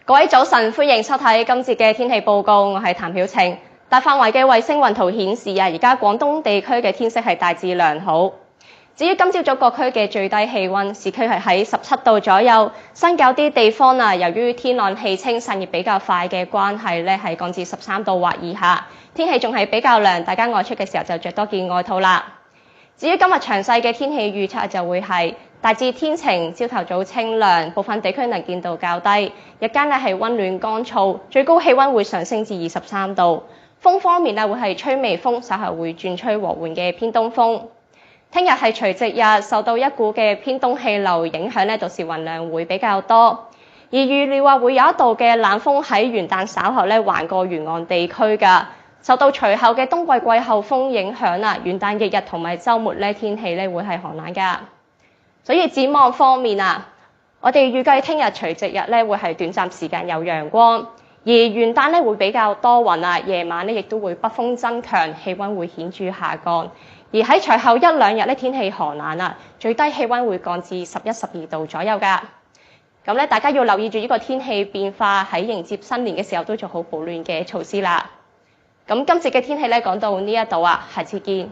各位早晨，歡迎收睇今節嘅天氣報告，我係譚曉晴。大範圍嘅衛星雲圖顯示而家廣東地區嘅天色係大致良好。至於今朝早各區嘅最低氣温，市區係喺17度左右，新界有啲地方由於天朗氣清、散熱比較快嘅關係咧，係降至13度或以下。天氣仲係比較涼，大家外出嘅時候就着多件外套啦。至於今日詳細嘅天氣預測就會係大致天晴，朝頭早清涼，部分地區能見度較低，日間咧係温暖乾燥，最高氣温會上升至23度。風方面會係吹微風，稍後會轉吹和緩嘅偏東風。聽日係除夕日，受到一股嘅偏東氣流影響到時雲量會比較多。而預料會有一道嘅冷風喺元旦稍後橫過沿岸地區㗎。受到隨後嘅冬季季候風影響元旦翌日同埋週末天氣會係寒冷㗎。所以展望方面我哋預計聽日除夕日會係短暫時間有陽光，而元旦會比較多雲夜晚亦都會北風增強，氣温會顯著下降。而喺隨後一兩日天氣寒冷最低氣温會降至11、12度左右㗎。咁大家要留意住呢個天氣變化，喺迎接新年嘅時候都做好保暖嘅措施啦。咁今節嘅天氣講到呢一度下次見。